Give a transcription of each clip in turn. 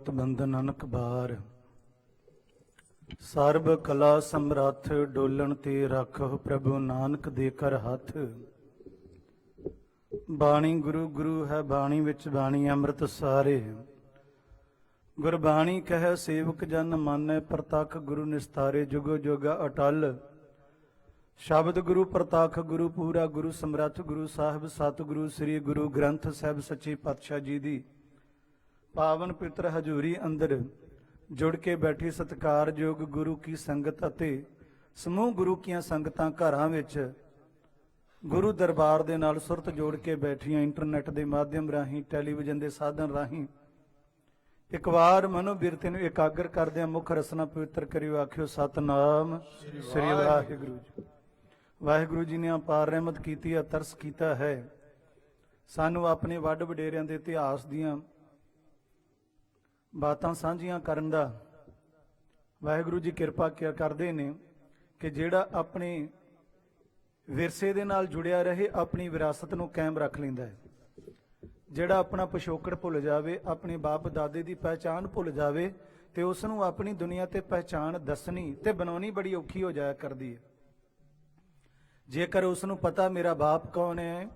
मुक्त बंधन अनक बार। सर्ब कला समरथ डोलन ते राखो प्रभु नानक दे कर हथ। बाणी गुरु गुरु है बाणी विच बाणी अमृत सारे। गुरबाणी कह सेवक जन मानै प्रतख गुरु निस्तारे। जुगो जुगा अटल शब्द गुरु प्रतख गुरु पूरा गुरु समरथ गुरु साहिब सतगुरु श्री गुरु ग्रंथ साहिब सच्चे पातशाह जी दी पावन पितर हजूरी अंदर जुड़ के बैठी सत्कारयोग गुरु की संगत अते समूह गुरु कीआं संगतां घरां विच गुरु दरबार दे नाल सुरत जोड़ के बैठियां इंटरनेट के माध्यम राहीं टैलीविजन के साधन राहीं एक बार मनो बिरते नूं एकाग्र करदे मुख रसना पवित्र करियो। आखियो सतनाम श्री वाहिगुरू जी। वाहिगुरू जी ने अपार रहमत कीती है, तरस कीता है सानू अपने वड वडेरियां दे इतिहास दियां बातां सांझियां करन दा। वाहिगुरू जी किरपा करदे ने कि जिहड़ा अपने विरसे दे नाल जुड़िया रहे अपनी विरासत नूं कायम रख लैंदा है। जिहड़ा अपना पिछोकड़ भुल जावे अपने बाप दादे की पहचान भुल जावे तो उसनूं अपनी दुनिया ते पहचान दसनी ते बनाउणी बड़ी औखी हो जाया करदी है। जेकर उसनूं पता मेरा बाप कौन है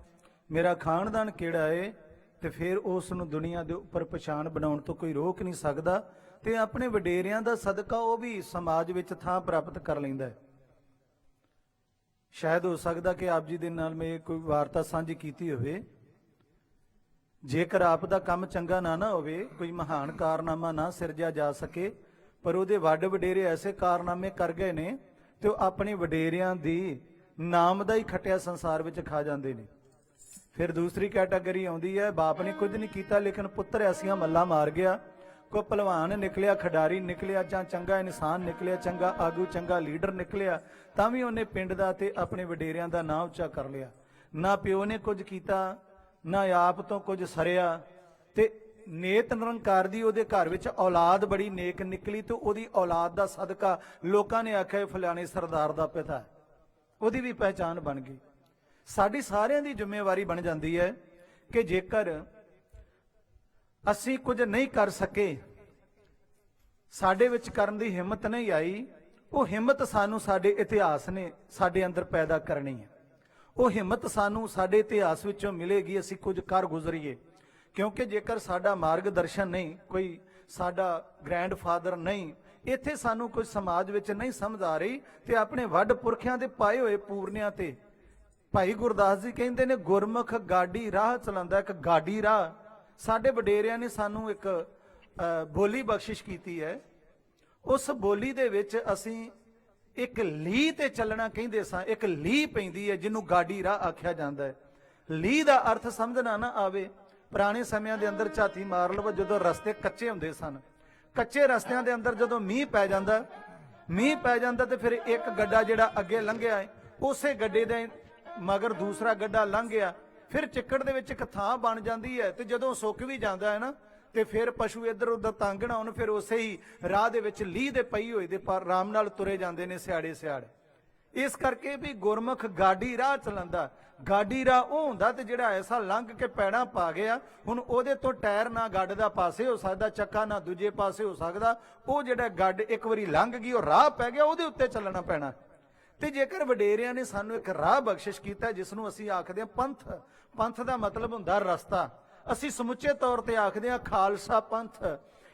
मेरा खानदान किहड़ा है तो फिर उसनूं दुनिया के उपर पछाण बनाउण तो कोई रोक नहीं सकता ते अपने वडेरियां दा सदका वो भी समाज विच थां प्राप्त कर लैंदा है। शायद हो सकता कि आप जी दे नाल मैं कोई वार्ता साझी कीती होवे। जेकर आप दा काम चंगा ना होवे कोई महान कारनामा ना सिरजा जा सके पर उहदे वड वडेरे ऐसे कारनामे कर गए ने तो अपने वडेरियां दी नाम दा ही खटिया संसार विच खा जांदे ने। फिर दूसरी कैटागरी आउंदी है बाप ने कुछ नहीं कीता लेकिन पुत्र ऐसियां मल्ला मार गया। कोई भलवान निकलिया खिडारी निकलिया जां चंगा इंसान निकलिया चंगा आगू चंगा लीडर निकलिया तां भी उन्हें पिंड दा ते अपने वडेरियां दा नाम उच्चा कर लिया। ना प्यो ने कुछ कीता ना आप तो कुछ सरिया ते नेत निरंकार दी उहदे घर विच औलाद बड़ी नेक निकली तो उहदी औलाद दा सदका लोकां ने आख्या फलाणे सरदार दा पिता उहदी भी पहचान बन गई। साडी सारियां दी जिम्मेवारी बन जाती है कि जेकर असीं कुछ नहीं कर सके साडे विच करन दी हिम्मत नहीं आई वो हिम्मत सानू साडे इतिहास ने साडे अंदर पैदा करनी है। वो हिम्मत सानू साडे इतिहास विचों मिलेगी असीं कुछ कर गुजरीए। क्योंकि जेकर साडा मार्गदर्शन नहीं कोई साडा ग्रैंड फादर नहीं इत्थे सानू कोई समाज विच नहीं समझ आ रही ते अपने वड पुरखियां दे पाए होए पूरनियां ते भाई गुरदास जी कहंदे ने गुरमुख गाड़ी राह चलांदा एक गाड़ी राह। साडे वडेरियां ने सानू एक बोली बख्शिश कीती है। उस बोली दे विच असीं एक लीह ते चलना कहिंदे सां। एक लीह पैंदी है जिन्हों गाड़ी राह आख्या जाता है। लीह का अर्थ समझना ना आवे पुराने समयां दे अंदर झाती मार लवो जदों रस्ते कच्चे हुंदे सन कच्चे रस्तियां दे अंदर जदों मींह पै जांदा ते फिर एक गड्डा जिहड़ा अगे लंघिया है उसे गड्डे दे मगर दूसरा गड्डा लंघ गया फिर चिक्कड़ दे विच इक थां बन जाती है ते जदों सुक भी जाता है ना ते फिर पशु इधर उधर तंग ना होण फिर उसे ही राह दे विच लीह दे पई होई दे पर आराम नाल तुरे जांदे ने सियाड़े सियाड़। इस करके भी गुरमुख गाड़ी राह चलांदा। गाड़ी राह वो हुंदा ते जिहड़ा ऐसा लंघ के पैड़ा पा गया हुण ओहदे तो टायर ना गड्ड दा पासे हो सकदा चक्का ना दूजे पासे हो सकदा। वो जिहड़ा गड्ड एक वारी लंघ गई और राह पै गया ओहदे उत्ते चलना पैना। ते जेकर वडेरियां ने सानू एक राह बख्शिश कीता जिसनूं असीं आखदे हां पंथ। पंथ दा मतलब हुंदा रस्ता। असीं समुचे तौर ते आखदे हां खालसा पंथ।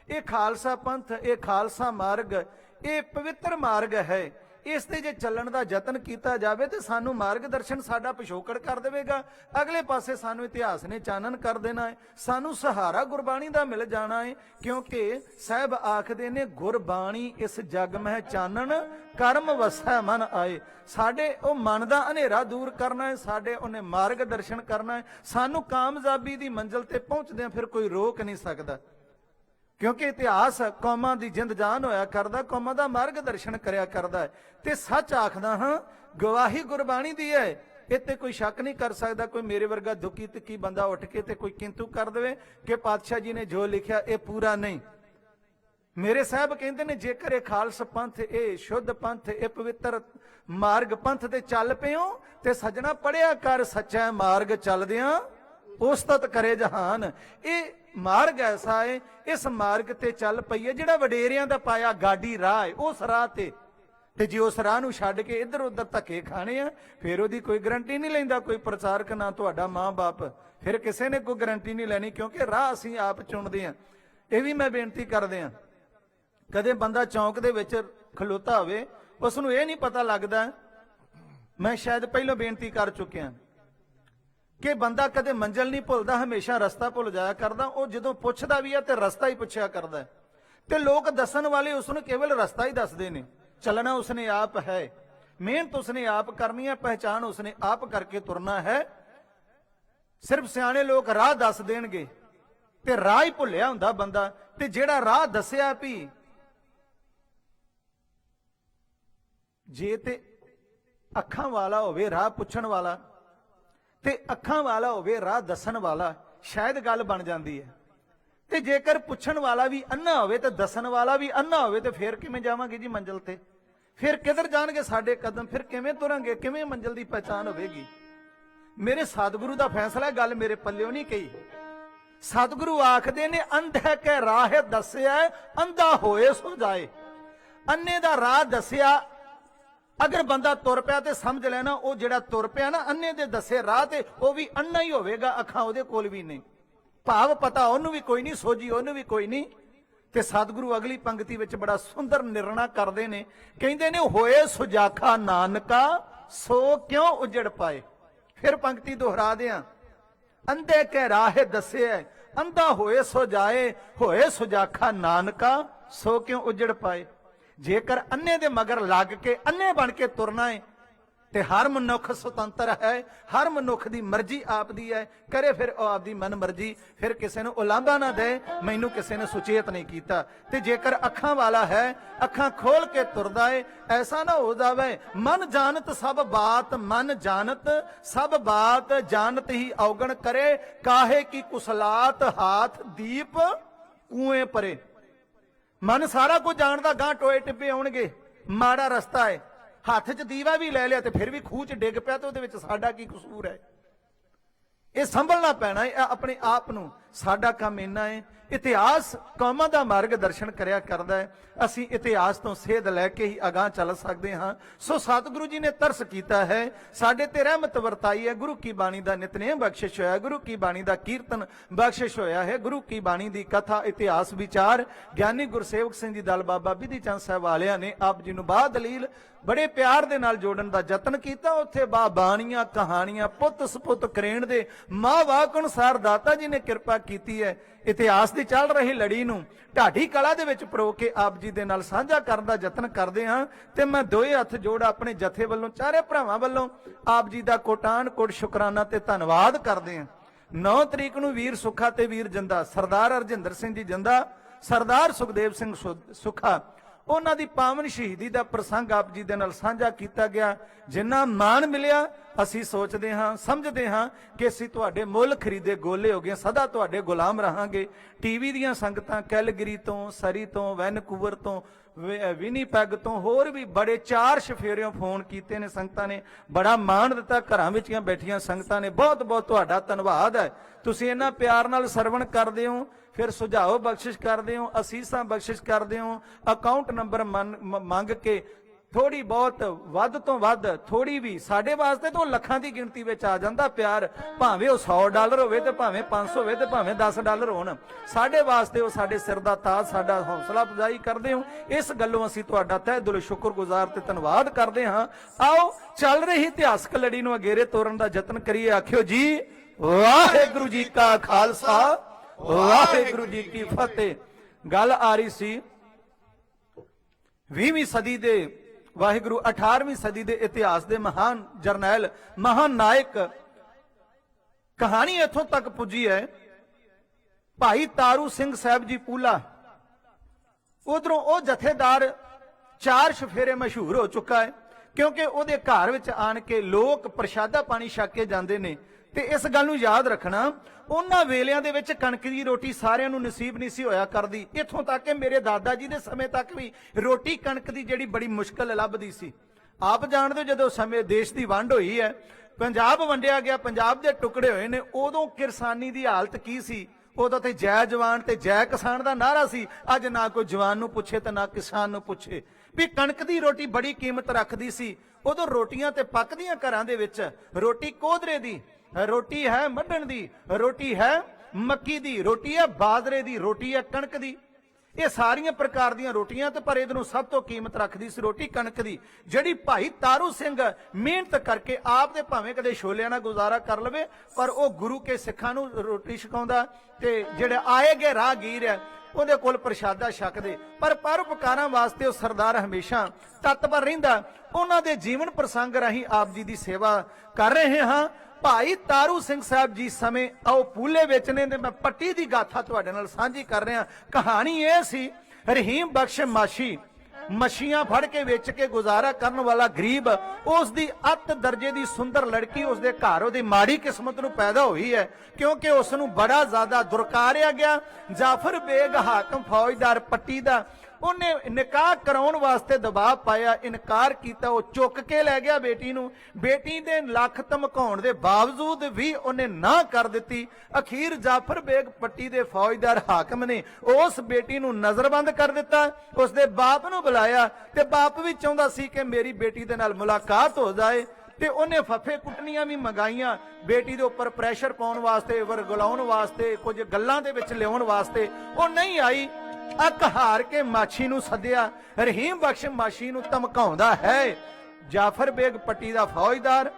ये खालसा पंथ ये खालसा मार्ग ये पवित्र मार्ग है। इस ते जे चलण दा यतन कीता जावे ते सानू मार्गदर्शन साडा पिछोकड़ कर देवेगा। अगले पासे सानू इतिहास ने चानन कर देना है। सानू सहारा गुरबाणी दा मिल जाना है क्योंकि साहब आखदे ने गुरबाणी इस जग में चानन कर्म वसै मन आए। साडे ओ मन दा हनेरा दूर करना है साडे उन्हें मार्गदर्शन करना है। सानू कामयाबी दी मंजिल ते पहुंचदे फिर कोई रोक नहीं सकता क्योंकि इतिहास कौमां दी जिंद जान होया करदा कौमां दा मार्गदर्शन करया करदा है। ते सच आखदा हां गवाही गुरबाणी दी है इत्ते कोई शक नहीं कर सकता। कोई मेरे वर्गा दुखी तिक्की बंदा उठ के ते कोई किंतु कर देवे कि पातशाह जी ने जो लिखा ये पूरा नहीं। मेरे साहब कहते ने जेकर ये खालस पंथ ये शुद्ध पंथ ये पवित्र मार्ग पंथ ते चल पियो ते सजना पढ़िया कर सच्चा मार्ग चलदियां ਉਸਤਤ ਕਰੇ ਜਹਾਨ। ਇਹ ਮਾਰਗ ਐਸਾ ਹੈ, ਇਸ ਮਾਰਗ ਤੇ ਚੱਲ ਪਈਏ ਜਿਹੜਾ ਵਡੇਰਿਆਂ ਦਾ ਪਾਇਆ ਗਾਡੀ ਰਾਹ ਹੈ, ਉਸ ਰਾਹ ਤੇ ਜੇ ਉਸ ਰਾਹ ਨੂੰ ਛੱਡ ਕੇ ਇੱਧਰ ਉੱਧਰ ਧੱਕੇ ਖਾਣੇ ਆ, ਫਿਰ ਉਹਦੀ ਕੋਈ ਗਰੰਟੀ ਨਹੀਂ ਲੈਂਦਾ ਕੋਈ ਪ੍ਰਚਾਰਕ, ਨਾ ਤੁਹਾਡਾ ਮਾਂ-ਬਾਪ, ਫਿਰ ਕਿਸੇ ਨੇ ਕੋਈ ਗਰੰਟੀ ਨਹੀਂ ਲੈਣੀ, ਕਿਉਂਕਿ ਰਾਹ ਅਸੀਂ ਆਪ ਚੁਣਦੇ ਹਾਂ। ਇਹ ਵੀ ਮੈਂ ਬੇਨਤੀ ਕਰਦੇ ਹਾਂ, ਕਦੇ ਬੰਦਾ ਚੌਂਕ ਦੇ ਵਿੱਚ ਖਲੋਤਾ ਹੋਵੇ, ਉਸ ਨੂੰ ਇਹ ਨਹੀਂ ਪਤਾ ਲੱਗਦਾ, ਮੈਂ ਸ਼ਾਇਦ ਪਹਿਲਾਂ ਬੇਨਤੀ ਕਰ ਚੁੱਕਿਆ ਕਿ ਬੰਦਾ ਕਦੇ ਮੰਜ਼ਿਲ ਨਹੀਂ ਭੁੱਲਦਾ, ਹਮੇਸ਼ਾ ਰਸਤਾ ਭੁੱਲ ਜਾਇਆ ਕਰਦਾ। ਉਹ ਜਦੋਂ ਪੁੱਛਦਾ ਵੀ ਹੈ ਤੇ ਰਸਤਾ ਹੀ ਪੁੱਛਿਆ ਕਰਦਾ ਹੈ, ਤੇ ਲੋਕ ਦੱਸਣ ਵਾਲੇ ਉਸ ਨੂੰ ਕੇਵਲ ਰਸਤਾ ਹੀ ਦੱਸਦੇ ਨੇ। ਚੱਲਣਾ ਉਸਨੇ ਆਪ ਹੈ, ਮਿਹਨਤ ਉਸਨੇ ਆਪ ਕਰਨੀ ਹੈ, ਪਹਿਚਾਨ ਉਸਨੇ ਆਪ ਕਰਕੇ ਤੁਰਨਾ ਹੈ। ਸਿਰਫ ਸਿਆਣੇ ਲੋਕ ਰਾਹ ਦੱਸ ਦੇਣਗੇ ਤੇ ਰਾਹ ਹੀ ਭੁੱਲਿਆ ਹੁੰਦਾ ਬੰਦਾ। ਤੇ ਜਿਹੜਾ ਰਾਹ ਦੱਸਿਆ ਵੀ ਜੇ ਤੇ ਅੱਖਾਂ ਵਾਲਾ ਹੋਵੇ ਰਾਹ ਪੁੱਛਣ ਵਾਲਾ, ਤੇ ਅੱਖਾਂ ਵਾਲਾ ਹੋਵੇ ਰਾਹ ਦੱਸਣ ਵਾਲਾ, ਸ਼ਾਇਦ ਗੱਲ ਬਣ ਜਾਂਦੀ ਹੈ। ਤੇ ਜੇਕਰ ਪੁੱਛਣ ਵਾਲਾ ਵੀ ਅੰਨਾ ਹੋਵੇ ਤੇ ਦੱਸਣ ਵਾਲਾ ਵੀ ਅੰਨਾ ਹੋਵੇ, ਤੇ ਫਿਰ ਕਿਵੇਂ ਜਾਵਾਂਗੇ ਜੀ ਮੰਜ਼ਿਲ ਤੇ? ਫਿਰ ਕਿੱਧਰ ਜਾਣਗੇ ਸਾਡੇ ਕਦਮ? ਫਿਰ ਕਿਵੇਂ ਤੁਰਾਂਗੇ? ਕਿਵੇਂ ਮੰਜ਼ਿਲ ਦੀ ਪਹਿਚਾਨ ਹੋਵੇਗੀ? ਮੇਰੇ ਸਤਿਗੁਰੂ ਦਾ ਫੈਸਲਾ, ਗੱਲ ਮੇਰੇ ਪੱਲਿਓਂ ਨਹੀਂ ਕਹੀ। ਸਤਿਗੁਰੂ ਆਖਦੇ ਨੇ, ਅੰਧੇ ਕੇ ਰਾਹ ਦੱਸਿਆ ਅੰਧਾ ਹੋਏ ਸੋ ਜਾਏ। ਅੰਨੇ ਦਾ ਰਾਹ ਦੱਸਿਆ, ਅਗਰ ਬੰਦਾ ਤੁਰ ਪਿਆ ਤੇ ਸਮਝ ਲੈਣਾ ਉਹ ਜਿਹੜਾ ਤੁਰ ਪਿਆ ਨਾ ਅੰਨੇ ਦੇ ਦੱਸੇ ਰਾਹ ਤੇ, ਉਹ ਵੀ ਅੰਨਾ ਹੀ ਹੋਵੇਗਾ, ਅੱਖਾਂ ਉਹਦੇ ਕੋਲ ਵੀ ਨਹੀਂ, ਭਾਵ ਪਤਾ ਉਹਨੂੰ ਵੀ ਕੋਈ ਨਹੀਂ, ਸੋਝੀ ਉਹਨੂੰ ਵੀ ਕੋਈ ਨਹੀਂ। ਤੇ ਸਤਿਗੁਰੂ ਅਗਲੀ ਪੰਕਤੀ ਵਿੱਚ ਬੜਾ ਸੁੰਦਰ ਨਿਰਣਾ ਕਰਦੇ ਨੇ, ਕਹਿੰਦੇ ਨੇ, ਹੋਏ ਸੁਜਾਖਾ ਨਾਨਕਾ ਸੋ ਕਿਉਂ ਉਜੜ ਪਾਏ। ਫਿਰ ਪੰਕਤੀ ਦੁਹਰਾ ਦਿਆਂ, ਅੰਧੇ ਕੇ ਰਾਹ ਦੱਸਿਆ ਅੰਧਾ ਹੋਏ ਸੋ ਜਾਏ, ਹੋਏ ਸੁਜਾਖਾ ਨਾਨਕਾ ਸੋ ਕਿਉਂ ਉਜੜ ਪਾਏ। ਜੇਕਰ ਅੰਨੇ ਦੇ ਮਗਰ ਲੱਗ ਕੇ ਅੰਨੇ ਬਣ ਕੇ ਤੁਰਨਾ ਹੈ ਤੇ ਹਰ ਮਨੁੱਖ ਸੁਤੰਤਰ ਹੈ, ਹਰ ਮਨੁੱਖ ਦੀ ਮਰਜ਼ੀ ਆਪ ਦੀ ਹੈ, ਕਰੇ ਫਿਰ ਉਹ ਆਪਦੀ ਮਨ ਮਰਜ਼ੀ, ਫਿਰ ਕਿਸੇ ਨੂੰ ਉਲਾਂਭਾ ਨਾ ਦੇ, ਮੈਨੂੰ ਕਿਸੇ ਨੇ ਸੁਚੇਤ ਨਹੀਂ ਕੀਤਾ। ਤੇ ਜੇਕਰ ਅੱਖਾਂ ਵਾਲਾ ਹੈ, ਅੱਖਾਂ ਖੋਲ ਕੇ ਤੁਰਦਾ ਹੈ, ਐਸਾ ਨਾ ਹੋ ਜਾਵੇ ਮਨ ਜਾਣਤ ਸਭ ਬਾਤ, ਮਨ ਜਾਣਤ ਸਭ ਬਾਤ, ਜਾਣਤ ਹੀ ਔਗਣ ਕਰੇ, ਕਾਹੇ ਕੀ ਕੁਸਲਾਤ ਹਾਥ ਦੀਪ ਕੂਏ ਪਰੇ। ਮਨ ਸਾਰਾ ਕੁਝ ਜਾਣਦਾ, ਗਾਂ ਟੋਏ ਟਿੱਬੇ ਆਉਣਗੇ, ਮਾੜਾ ਰਸਤਾ ਹੈ, ਹੱਥ 'ਚ ਦੀਵਾ ਵੀ ਲੈ ਲਿਆ ਤੇ ਫਿਰ ਵੀ ਖੂਹ 'ਚ ਡਿੱਗ ਪਿਆ, ਤੇ ਉਹਦੇ ਵਿੱਚ ਸਾਡਾ ਕੀ ਕਸੂਰ ਹੈ? ਇਹ ਸੰਭਲਣਾ ਪੈਣਾ ਹੈ ਆਪਣੇ ਆਪ ਨੂੰ। ਸਾਡਾ ਕੰਮ ਇੰਨਾ ਹੈ, ਇਤਿਹਾਸ ਕੌਮਾਂ ਦਾ ਮਾਰਗਦਰਸ਼ਨ ਕਰਿਆ ਕਰਦਾ ਹੈ, ਅਸੀਂ ਇਤਿਹਾਸ ਤੋਂ ਸੇਧ ਲੈ ਕੇ ਹੀ ਅਗਾਂਹ ਚੱਲ ਸਕਦੇ ਹਾਂ। ਸੋ ਸਤਿਗੁਰੂ ਜੀ ਨੇ ਤਰਸ ਕੀਤਾ ਹੈ, ਸਾਡੇ ਤੇ ਰਹਿਮਤ ਵਰਤਾਈ ਹੈ, ਗੁਰੂ ਕੀ ਬਾਣੀ ਦਾ ਨਿਤਨੇਮ ਬਖਸ਼ਿਸ਼ ਹੋਇਆ, ਗੁਰੂ ਕੀ ਬਾਣੀ ਦਾ ਕੀਰਤਨ ਬਖਸ਼ਿਸ਼ ਹੋਇਆ ਹੈ, ਗੁਰੂ ਕੀ ਬਾਣੀ ਦੀ ਕਥਾ ਇਤਿਹਾਸ ਵਿਚਾਰ ਗਿਆਨੀ ਗੁਰਸੇਵਕ ਸਿੰਘ ਜੀ ਦਲ ਬਾਬਾ ਬਿਧੀ ਚੰਦ ਸਾਹਿਬ ਵਾਲਿਆਂ ਨੇ ਆਪ ਜੀ ਨੂੰ ਬਾਹ ਦਲੀਲ ਬੜੇ ਪਿਆਰ ਦੇ ਨਾਲ ਜੋੜਨ ਦਾ ਯਤਨ ਕੀਤਾ। ਉੱਥੇ ਬਾ ਬਾਣੀਆਂ ਕਹਾਣੀਆਂ ਪੁੱਤ ਸਪੁੱਤ ਕਰੇਣ ਦੇ ਮਾਂ ਵਾਕ ਅਨੁਸਾਰ ਦਾਤਾ ਜੀ ਨੇ ਕਿਰਪਾ ਕੀਤੀ ਹੈ। ਇਤਿਹਾਸ ਦੀ ਚੱਲ ਰਹੀ ਲੜੀ ਨੂੰ ਢਾਡੀ ਕਲਾ ਦੇ ਵਿੱਚ ਪਰੋ ਕੇ ਆਪ ਜੀ ਦੇ ਨਾਲ ਸਾਂਝਾ ਕਰਨ ਦਾ ਯਤਨ ਕਰਦੇ ਹਾਂ। ਤੇ ਮੈਂ ਦੋਏ ਹੱਥ ਜੋੜ ਆਪਣੇ ਜਥੇ ਵੱਲੋਂ, ਚਾਰੇ ਭਰਾਵਾਂ ਵੱਲੋਂ ਆਪ ਜੀ ਦਾ ਕੋਟਾਨ ਕੋਟ ਸ਼ੁਕਰਾਨਾ ਤੇ ਧੰਨਵਾਦ ਕਰਦੇ ਹਾਂ। 9 ਤਰੀਕ ਨੂੰ ਵੀਰ ਸੁੱਖਾ ਤੇ ਵੀਰ ਜੰਦਾ, ਸਰਦਾਰ ਹਰਜਿੰਦਰ ਸਿੰਘ ਜੀ ਜੰਦਾ, ਸਰਦਾਰ ਸੁਖਦੇਵ ਸਿੰਘ ਸੁੱਖਾ, ਉਹਨਾਂ ਦੀ ਪਾਵਨ ਸ਼ਹੀਦੀ ਦਾ ਪ੍ਰਸੰਗ ਆਪ ਜੀ ਦੇ ਨਾਲ ਸਾਂਝਾ ਕੀਤਾ ਗਿਆ। ਜਿੰਨਾ ਮਾਣ ਮਿਲਿਆ, ਅਸੀਂ ਸੋਚਦੇ ਹਾਂ, ਸਮਝਦੇ ਹਾਂ ਕਿ ਅਸੀਂ ਤੁਹਾਡੇ ਮੁੱਲ ਖਰੀਦੇ ਗੋਲੇ ਹੋ ਗਏ, ਸਦਾ ਤੁਹਾਡੇ ਗੁਲਾਮ ਰਹਾਂਗੇ। ਟੀਵੀ ਦੀਆਂ ਸੰਗਤਾਂ, ਕੈਲਗਰੀ ਤੋਂ, ਸਰੀ ਤੋਂ, ਵੈਨਕੂਵਰ ਤੋਂ, ਵਿਨੀਪੈਗ ਤੋਂ, ਹੋਰ ਵੀ ਬੜੇ 4 ਸ਼ਫੇਰਿਓਂ ਫੋਨ ਕੀਤੇ ਨੇ ਸੰਗਤਾਂ ਨੇ, ਬੜਾ ਮਾਣ ਦਿੱਤਾ। ਘਰਾਂ ਵਿੱਚ ਬੈਠੀਆਂ ਸੰਗਤਾਂ ਨੇ ਬਹੁਤ ਬਹੁਤ ਤੁਹਾਡਾ ਧੰਨਵਾਦ ਹੈ। ਤੁਸੀਂ ਇਹਨਾਂ ਪਿਆਰ ਨਾਲ ਸਰਵਣ ਕਰਦੇ ਹੋ, ਫਿਰ ਸੁਝਾਓ ਬਖਸ਼ਿਸ਼ ਕਰਦੇ ਹੋ, ਅਸੀਸਾਂ ਬਖਸ਼ਿਸ਼ ਕਰਦੇ ਹੋ, ਅਕਾਊਂਟ ਨੰਬਰ ਮੰਗ ਕੇ ਥੋੜੀ ਬਹੁਤ ਵੱਧ ਤੋਂ ਵੱਧ, ਥੋੜੀ ਵੀ ਸਾਡੇ ਵਾਸਤੇ ਤਾਂ ਲੱਖਾਂ ਦੀ ਗਿਣਤੀ ਵਿੱਚ ਆ ਜਾਂਦਾ ਪਿਆਰ, ਭਾਵੇਂ ਉਹ $100 ਹੋਵੇ ਤੇ ਭਾਵੇਂ 500 ਹੋਵੇ ਤੇ ਭਾਵੇਂ $10 ਹੋਣ, ਸਾਡੇ ਵਾਸਤੇ ਉਹ ਸਾਡੇ ਸਿਰ ਦਾ ਤਾਜ, ਸਾਡਾ ਹੌਸਲਾ ਅਫਜ਼ਾਈ ਕਰਦੇ ਹੋ। ਇਸ ਗੱਲੋਂ ਅਸੀਂ ਤੁਹਾਡਾ ਤਹਿ ਦਿਲੋਂ ਸ਼ੁਕਰਗੁਜ਼ਾਰ ਤੇ ਧੰਨਵਾਦ ਕਰਦੇ ਹਾਂ। ਆਓ ਚੱਲ ਰਹੀ ਇਤਿਹਾਸਕ ਲੜੀ ਨੂੰ ਅਗੇਰੇ ਤੋਰਨ ਦਾ ਯਤਨ ਕਰੀਏ। ਆਖਿਓ ਜੀ ਵਾਹਿਗੁਰੂ ਜੀ ਕਾ ਖਾਲਸਾ, ਵਾਹਿਗੁਰੂ ਜੀ ਕੀ ਫਤਿਹ। ਗੱਲ ਆ ਰਹੀ ਸੀ 20ਵੀਂ ਸਦੀ ਦੇ, ਵਾਹਿਗੁਰੂ 18ਵੀਂ ਸਦੀ ਦੇ ਇਤਿਹਾਸ ਦੇ ਮਹਾਨ ਜਰਨੈਲ, ਮਹਾਨ ਨਾਇਕ। ਕਹਾਣੀ ਇੱਥੋਂ ਤੱਕ ਪੁੱਜੀ ਹੈ, ਭਾਈ ਤਾਰੂ ਸਿੰਘ ਸਾਹਿਬ ਜੀ ਪੂਲਾ, ਉਧਰੋਂ ਉਹ ਜਥੇਦਾਰ 4 ਸ਼ਫੇਰੇ ਮਸ਼ਹੂਰ ਹੋ ਚੁੱਕਾ ਹੈ, ਕਿਉਂਕਿ ਉਹਦੇ ਘਰ ਵਿੱਚ ਆਣ ਕੇ ਲੋਕ ਪ੍ਰਸ਼ਾਦਾ ਪਾਣੀ ਛਕ ਕੇ ਜਾਂਦੇ ਨੇ। ਤੇ ਇਸ ਗੱਲ ਨੂੰ ਯਾਦ ਰੱਖਣਾ, ਉਹਨਾਂ ਵੇਲਿਆਂ ਦੇ ਵਿੱਚ ਕਣਕ ਦੀ ਰੋਟੀ ਸਾਰਿਆਂ ਨੂੰ ਨਸੀਬ ਨਹੀਂ ਸੀ ਹੋਇਆ ਕਰਦੀ। ਇੱਥੋਂ ਤੱਕ ਕਿ ਮੇਰੇ ਦਾਦਾ ਜੀ ਦੇ ਸਮੇਂ ਤੱਕ ਵੀ ਰੋਟੀ ਕਣਕ ਦੀ ਜਿਹੜੀ ਬੜੀ ਮੁਸ਼ਕਲ ਲੱਭਦੀ ਸੀ। ਆਪ ਜਾਣਦੇ ਹੋ, ਜਦੋਂ ਸਮੇਂ ਦੇਸ਼ ਦੀ ਵੰਡ ਹੋਈ ਹੈ, पंजाब वंडिया गया, पंजाब के टुकड़े हुए ने, उदों किरसानी की हालत की सी? उदों ते जय जवान ते जय किसान का नारा सी। अज ना कोई जवान नूं पुछे ते ना किसान नूं पुछे। भी कणक की रोटी बड़ी कीमत रखती सी। उदों रोटियां ते पकदियां घरां दे विच, रोटी कोदरे दी, रोटी है मड्डण दी, रोटी है मक्की दी, रोटी है बाजरे दी, रोटी है कणक दी। ये सारिया प्रकार दी रोटियां, ते पर इहनूं सब तो कीमत रखदी सी रोटी कणक दी, जिहड़ी भाई तारू सिंह मेहनत करके आप दे भावें कदे छोलियां नाल गुजारा कर लवे, पर वो गुरु के सिखां नूं रोटी छकाउंदा ते जिहड़े आए गए राहगीर है ਉਹਦੇ ਕੋਲ ਪ੍ਰਸ਼ਾਦਾ ਛਕਦੇ। ਪਰ ਪਰਉਪਕਾਰਾਂ ਵਾਸਤੇ ਉਹ ਸਰਦਾਰ ਹਮੇਸ਼ਾ ਤਤਪਰ ਰਹਿੰਦਾ। ਉਹਨਾਂ ਦੇ ਜੀਵਨ ਪ੍ਰਸੰਗ ਰਾਹੀਂ ਆਪ ਜੀ ਦੀ ਸੇਵਾ ਕਰ ਰਹੇ ਹਾਂ। ਭਾਈ ਤਾਰੂ ਸਿੰਘ ਸਾਹਿਬ ਜੀ ਸਮੇਂ ਆਓ ਪੂਲੇ ਵਿੱਚ ਨੇ, ਮੈਂ ਪੱਟੀ ਦੀ ਗਾਥਾ ਤੁਹਾਡੇ ਨਾਲ ਸਾਂਝੀ ਕਰ ਰਿਹਾ। ਕਹਾਣੀ ਇਹ ਸੀ, ਰਹੀਮ ਬਖਸ਼ ਮਾਛੀ ਮੱਛੀਆਂ ਫੜ ਕੇ ਵੇਚ ਕੇ ਗੁਜ਼ਾਰਾ ਕਰਨ ਵਾਲਾ ਗਰੀਬ, ਉਸ ਦੀ ਅੱਤ ਦਰਜੇ ਦੀ ਸੁੰਦਰ ਲੜਕੀ ਉਸ ਦੇ ਘਰ ਉਹਦੀ ਮਾੜੀ ਕਿਸਮਤ ਨੂੰ ਪੈਦਾ ਹੋਈ ਹੈ, ਕਿਉਂਕਿ ਉਸ ਨੂੰ ਬੜਾ ਜ਼ਿਆਦਾ ਦੁਰਕਾਰਿਆ ਗਿਆ। ਜਾਫਰ ਬੇਗ ਹਾਕਮ ਫੌਜਦਾਰ ਪੱਟੀ ਦਾ, ਉਹਨੇ ਨਿਕਾਹ ਕਰਾਉਣ ਵਾਸਤੇ ਦਬਾਅ ਪਾਇਆ, ਇਨਕਾਰ ਕੀਤਾ। ਉਹ ਚੁੱਕ ਕੇ ਲੈ ਗਿਆ ਬੇਟੀ ਨੂੰ। ਬੇਟੀ ਦੇ ਲੱਖ ਧਮਕਾਉਣ ਦੇ ਬਾਵਜੂਦ ਵੀ ਉਹਨੇ ਨਾ ਕਰ ਦਿੱਤੀ। ਅਖੀਰ ਜਾਫਰ ਬੇਗ ਪੱਟੀ ਦੇ ਫੌਜਦਾਰ ਹਾਕਮ ਨੇ ਉਸ ਬੇਟੀ ਨੂੰ ਨਜ਼ਰਬੰਦ ਕਰ ਦਿੱਤਾ। ਉਸ ਦੇ ਬਾਪ ਨੂੰ ਬੁਲਾਇਆ ਤੇ ਬਾਪ ਵੀ ਚਾਹੁੰਦਾ ਸੀ ਕਿ ਮੇਰੀ ਬੇਟੀ ਦੇ ਨਾਲ ਮੁਲਾਕਾਤ ਹੋ ਜਾਏ, ਤੇ ਉਹਨੇ ਫੱਫੇ ਕੁੱਟਣੀਆਂ ਵੀ ਮੰਗਾਈਆਂ ਬੇਟੀ ਦੇ ਉੱਪਰ ਪ੍ਰੈਸ਼ਰ ਪਾਉਣ ਵਾਸਤੇ, ਵਰਗਲਾਉਣ ਵਾਸਤੇ, ਕੁਝ ਗੱਲਾਂ ਦੇ ਵਿੱਚ ਲਿਆਉਣ ਵਾਸਤੇ। ਉਹ ਨਹੀਂ ਆਈ। ਅੱਕ ਹਾਰ ਕੇ ਮਾਛੀ ਨੂੰ ਸੱਦਿਆ। ਰਹੀਮ ਬਖਸ਼ ਮਾਛੀ ਨੂੰ ਧਮਕਾਉਂਦਾ ਹੈ ਜਾਫਰ ਬੇਗ ਪੱਟੀ ਦਾ ਫੌਜਦਾਰ,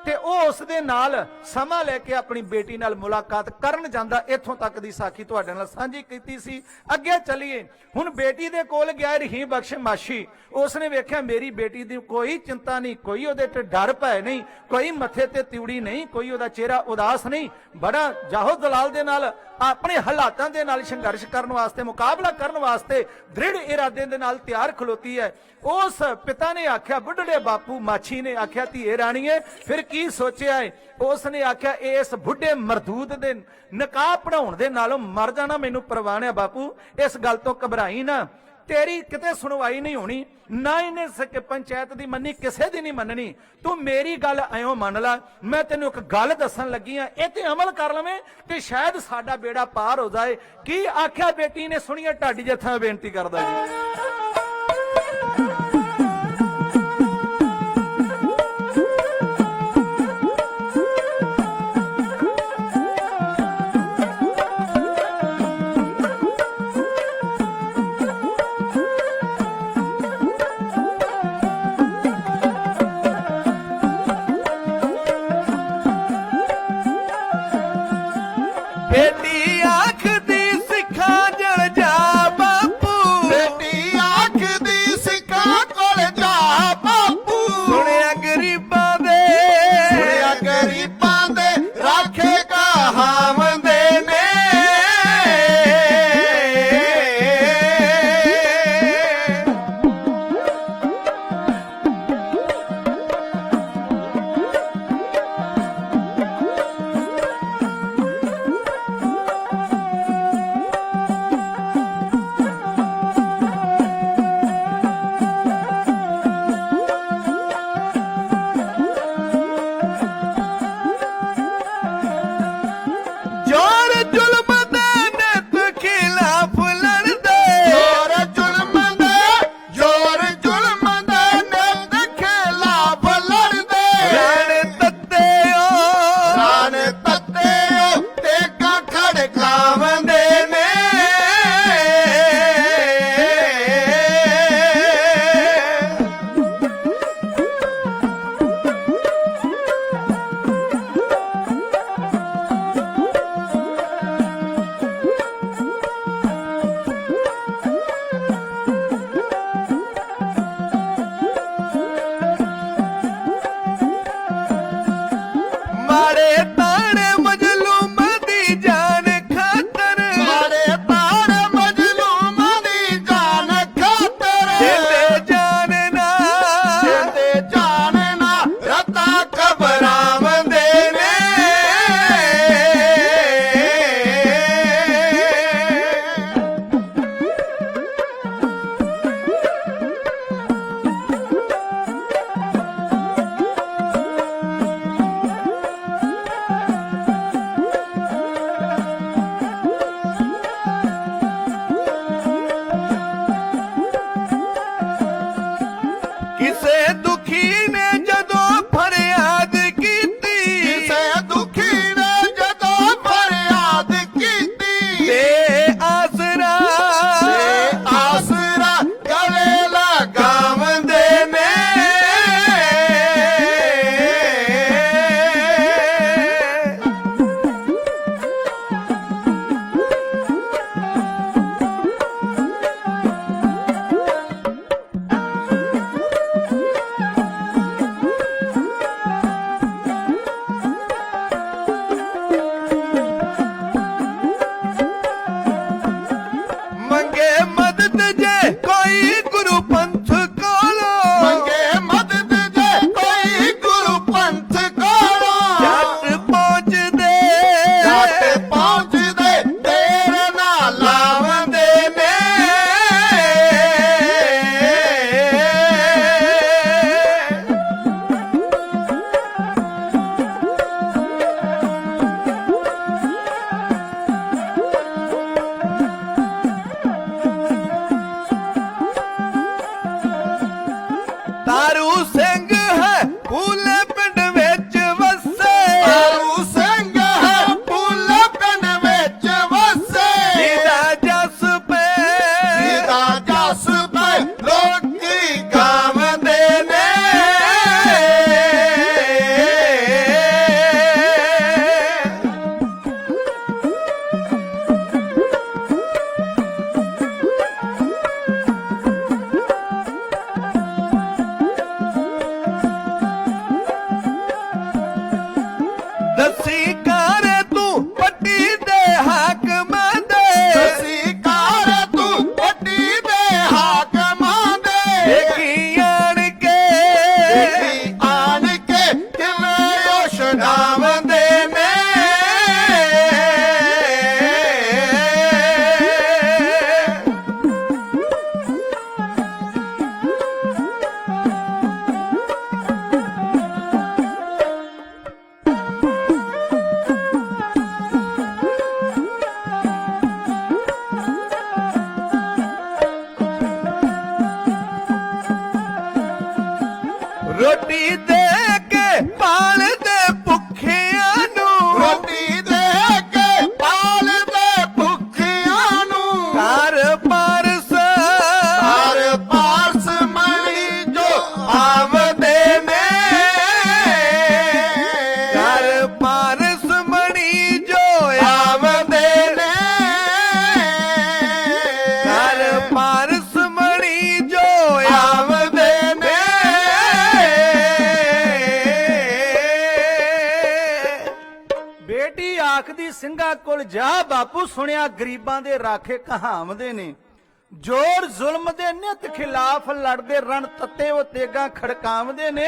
ਤੇ ਉਹ ਉਸ ਦੇ ਨਾਲ ਸਮਾਂ ਲੈ ਕੇ ਆਪਣੀ ਬੇਟੀ ਨਾਲ ਮੁਲਾਕਾਤ ਕਰਨ ਜਾਂਦਾ। ਇੱਥੋਂ ਤੱਕ ਦੀ ਸਾਖੀ ਤੁਹਾਡੇ ਨਾਲ ਸਾਂਝੀ ਕੀਤੀ ਸੀ। ਅੱਗੇ ਚੱਲੀਏ। ਹੁਣ ਬੇਟੀ ਦੇ ਕੋਲ ਗਿਆ ਰਹੀਮ ਬਖਸ਼ ਮਾਛੀ। ਉਸਨੇ ਵੇਖਿਆ ਮੇਰੀ ਬੇਟੀ ਦੀ ਕੋਈ ਚਿੰਤਾ ਨਹੀਂ, ਕੋਈ ਉਹਦੇ ਤੇ ਡਰ ਭੈ ਨਹੀਂ, ਕੋਈ ਮੱਥੇ ਤੇ ਤਿਉੜੀ ਨਹੀਂ, ਕੋਈ ਉਹਦਾ ਚਿਹਰਾ ਉਦਾਸ ਨਹੀਂ। ਬੜਾ ਜਾਹੋ ਦਲਾਲ ਦੇ ਨਾਲ ਆਪਣੇ ਹਾਲਾਤਾਂ ਦੇ ਨਾਲ ਸੰਘਰਸ਼ ਕਰਨ ਵਾਸਤੇ, ਮੁਕਾਬਲਾ ਕਰਨ ਵਾਸਤੇ ਦ੍ਰਿੜ ਇਰਾਦੇ ਦੇ ਨਾਲ ਤਿਆਰ ਖਲੋਤੀ ਹੈ। ਉਸ ਪਿਤਾ ਨੇ ਆਖਿਆ, ਬੁੱਢੜੇ ਬਾਪੂ ਮਾਛੀ ਨੇ ਆਖਿਆ, ਧੀਏ ਰਾਣੀਏ ਫਿਰ ਕੀ ਸੋਚਿਆ ਹੈ? ਉਸ ਨੇ ਆਖਿਆ, ਇਸ ਬੁੱਢੇ ਮਰਦੂਦ ਦੇ ਨਿਕਾਹ ਪੜਾਉਣ ਦੇ ਨਾਲੋਂ ਮਰ ਜਾਣਾ ਮੈਨੂੰ ਪ੍ਰਵਾਨ ਹੈ ਬਾਪੂ। ਇਸ ਗੱਲ ਤੋਂ ਘਬਰਾਈ ਨਾ, ਤੇਰੀ ਕਿਤੇ ਸੁਣਵਾਈ ਨਹੀਂ ਹੋਣੀ, ਨਾ ਇਹਨੇ ਪੰਚਾਇਤ ਦੀ ਮੰਨੀ, ਕਿਸੇ ਦੀ ਨਹੀਂ ਮੰਨਣੀ। ਤੂੰ ਮੇਰੀ ਗੱਲ ਐਂ ਮੰਨ ਲੈ। ਮੈਂ ਤੈਨੂੰ ਇੱਕ ਗੱਲ ਦੱਸਣ ਲੱਗੀ ਆ, ਇਹ ਤੇ ਅਮਲ ਕਰ ਲਵੇਂ ਤੇ ਸ਼ਾਇਦ ਸਾਡਾ ਬੇੜਾ ਪਾਰ ਹੋ ਜਾਏ। ਕੀ ਆਖਿਆ ਬੇਟੀ ਨੇ? ਸੁਣੀਏ, ਢਾਡੀ ਜੱਥਾ ਬੇਨਤੀ ਕਰਦਾ ਜੀ। बेटी आखदी सिखा जल जा बापू, बेटी आखदी सिखा ਰੋਟੀ ਦੇ ਕੇ ਪਾਲਦੇ ਭੁੱਖਿਆਂ ਨੂੰ, ਰੋਟੀ ਦੇ ਕੇ ਪਾਲਦੇ ਭੁੱਖਿਆਂ ਨੂੰ, ਘਰ ਪਾਰਸ ਮਣੀ ਜੋ ਆਵਦੇ ਨੇ, ਘਰ ਪਾਰਸ ਮਣੀ ਜੋ ਆਵਦੇ ਨੇ, ਘਰ ਪਾਰਸ ਮਣੀ ਜੋ ਆਵਦੇ ਨੇ। ਬੇਟੀ ਆਖਦੀ ਸਿੰਘਾਂ ਕੋਲ ਜਾ ਬਾਪੂ, ਸੁਣਿਆ ਗਰੀਬਾਂ ਦੇ ਰਾਖੇ ਕਹਾਵਦੇ ਨੇ, ਜੋਰ ਜ਼ੁਲਮ ਦੇ ਨਿਤ ਖਿਲਾਫ ਲੜਦੇ ਰਣ ਤੱਤੇ ਉਹ ਤੇਗਾ ਖੜਕਾਵਦੇ ਨੇ,